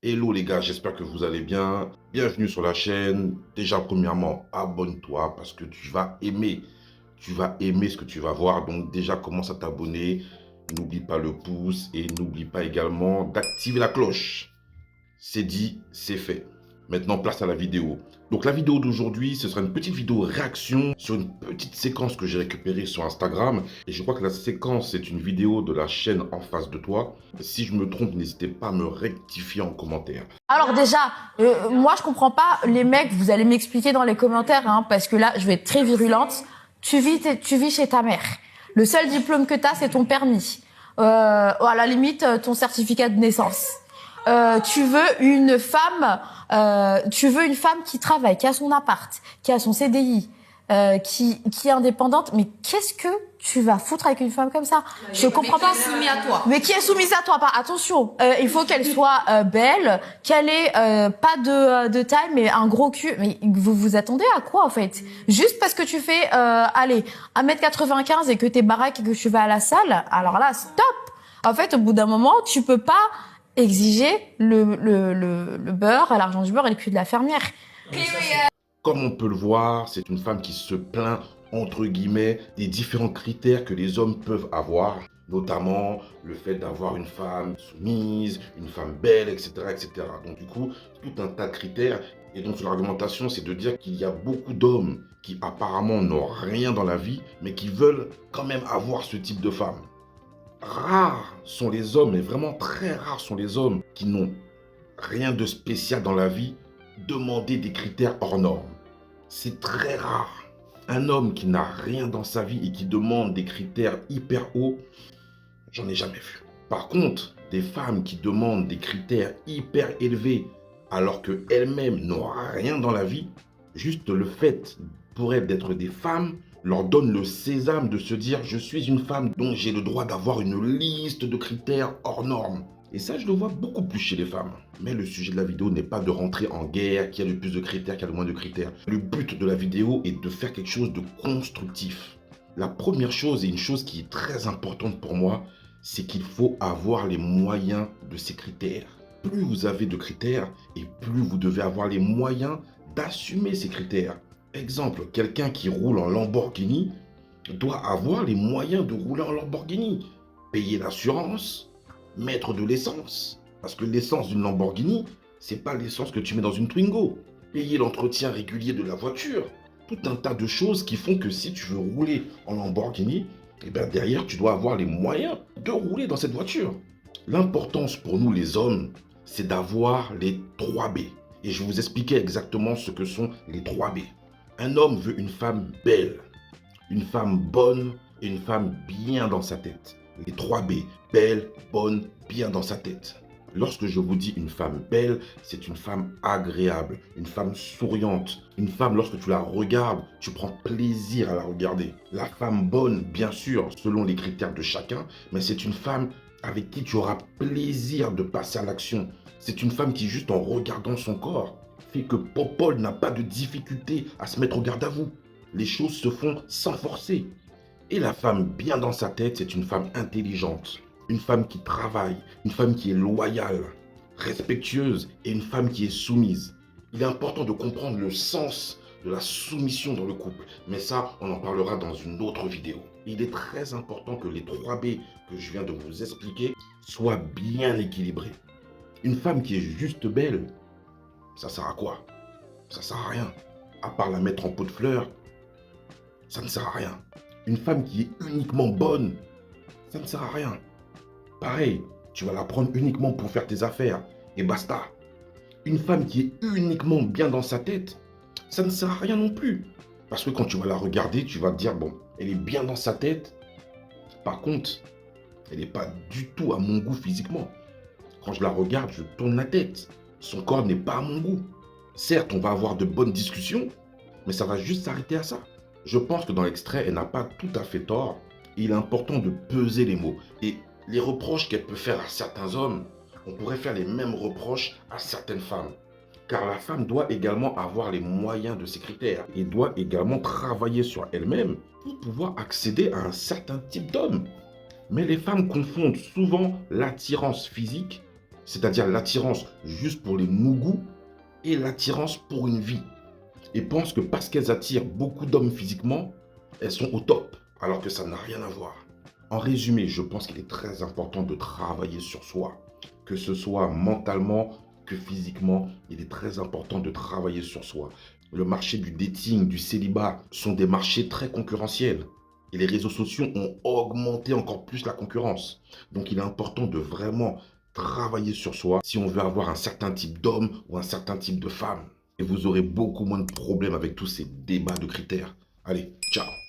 Hello les gars, j'espère que vous allez bien. Bienvenue sur la chaîne. Déjà, premièrement, abonne-toi parce que tu vas aimer. Tu vas aimer ce que tu vas voir. Donc déjà, commence à t'abonner. N'oublie pas le pouce et n'oublie pas également d'activer la cloche. C'est dit, c'est fait. Maintenant, place à la vidéo. Donc la vidéo d'aujourd'hui, ce sera une petite vidéo réaction sur une petite séquence que j'ai récupérée sur Instagram. Et je crois que la séquence, c'est une vidéo de la chaîne en face de toi. Si je me trompe, n'hésitez pas à me rectifier en commentaire. Alors déjà, moi je comprends pas les mecs, vous allez m'expliquer dans les commentaires, hein, parce que là je vais être très virulente. Tu vis chez ta mère. Le seul diplôme que t'as, c'est ton permis. À la limite, ton certificat de naissance. Tu veux une femme qui travaille, qui a son appart, qui a son CDI, qui est indépendante. Mais qu'est-ce que tu vas foutre avec une femme comme ça? Je comprends pas. Qui est soumis à toi. Mais qui est soumise à toi? Pas attention. Il faut qu'elle soit belle, qu'elle ait pas de taille, mais un gros cul. Mais vous vous attendez à quoi en fait? Juste parce que tu fais allez 1m95 et que t'es baraque et que tu vas à la salle, alors là stop. En fait, au bout d'un moment, tu peux pas exiger le beurre, l'argent du beurre et le cul de la fermière. Comme on peut le voir, c'est une femme qui se plaint, entre guillemets, des différents critères que les hommes peuvent avoir, notamment le fait d'avoir une femme soumise, une femme belle, etc., etc. Donc du coup, tout un tas de critères. Et donc son argumentation, c'est de dire qu'il y a beaucoup d'hommes qui apparemment n'ont rien dans la vie, mais qui veulent quand même avoir ce type de femme. Rares sont les hommes, et vraiment très rares sont les hommes qui n'ont rien de spécial dans la vie, demander des critères hors normes. C'est très rare. Un homme qui n'a rien dans sa vie et qui demande des critères hyper hauts, j'en ai jamais vu. Par contre, des femmes qui demandent des critères hyper élevés alors qu'elles-mêmes n'ont rien dans la vie, juste le fait pour elles d'être des femmes leur donne le sésame de se dire « je suis une femme donc j'ai le droit d'avoir une liste de critères hors normes ». Et ça, je le vois beaucoup plus chez les femmes. Mais le sujet de la vidéo n'est pas de rentrer en guerre, qui a le plus de critères, qui a le moins de critères. Le but de la vidéo est de faire quelque chose de constructif. La première chose, et une chose qui est très importante pour moi, c'est qu'il faut avoir les moyens de ces critères. Plus vous avez de critères, et plus vous devez avoir les moyens d'assumer ces critères. Exemple, quelqu'un qui roule en Lamborghini doit avoir les moyens de rouler en Lamborghini. Payer l'assurance, mettre de l'essence. Parce que l'essence d'une Lamborghini, c'est pas l'essence que tu mets dans une Twingo. Payer l'entretien régulier de la voiture. Tout un tas de choses qui font que si tu veux rouler en Lamborghini, eh bien derrière, tu dois avoir les moyens de rouler dans cette voiture. L'importance pour nous les hommes, c'est d'avoir les 3B. Et je vais vous expliquer exactement ce que sont les 3B. Un homme veut une femme belle, une femme bonne et une femme bien dans sa tête. Les 3B, belle, bonne, bien dans sa tête. Lorsque je vous dis une femme belle, c'est une femme agréable, une femme souriante. Une femme, lorsque tu la regardes, tu prends plaisir à la regarder. La femme bonne, bien sûr, selon les critères de chacun, mais c'est une femme avec qui tu auras plaisir de passer à l'action. C'est une femme qui, juste en regardant son corps, fait que Popol n'a pas de difficulté à se mettre au garde à vous. Les choses se font sans forcer. Et la femme bien dans sa tête, c'est une femme intelligente, une femme qui travaille, une femme qui est loyale, respectueuse et une femme qui est soumise. Il est important de comprendre le sens de la soumission dans le couple, mais ça, on en parlera dans une autre vidéo. Il est très important que les 3B que je viens de vous expliquer soient bien équilibrés. Une femme qui est juste belle, ça sert à quoi? Ça sert à rien. À part la mettre en pot de fleurs, ça ne sert à rien. Une femme qui est uniquement bonne, ça ne sert à rien. Pareil, tu vas la prendre uniquement pour faire tes affaires et basta. Une femme qui est uniquement bien dans sa tête, ça ne sert à rien non plus. Parce que quand tu vas la regarder, tu vas te dire, bon, elle est bien dans sa tête. Par contre, elle n'est pas du tout à mon goût physiquement. Quand je la regarde, je tourne la tête. Son corps n'est pas à mon goût. Certes, on va avoir de bonnes discussions, mais ça va juste s'arrêter à ça. Je pense que dans l'extrait, elle n'a pas tout à fait tort. Il est important de peser les mots. Et les reproches qu'elle peut faire à certains hommes, on pourrait faire les mêmes reproches à certaines femmes. Car la femme doit également avoir les moyens de ses critères et doit également travailler sur elle-même pour pouvoir accéder à un certain type d'homme. Mais les femmes confondent souvent l'attirance physique c'est-à-dire l'attirance juste pour les mougous et l'attirance pour une vie. Et pensent que parce qu'elles attirent beaucoup d'hommes physiquement, elles sont au top, alors que ça n'a rien à voir. En résumé, je pense qu'il est très important de travailler sur soi, que ce soit mentalement que physiquement, il est très important de travailler sur soi. Le marché du dating, du célibat sont des marchés très concurrentiels. Et les réseaux sociaux ont augmenté encore plus la concurrence. Donc il est important de vraiment travailler sur soi si on veut avoir un certain type d'homme ou un certain type de femme. Et vous aurez beaucoup moins de problèmes avec tous ces débats de critères. Allez, ciao!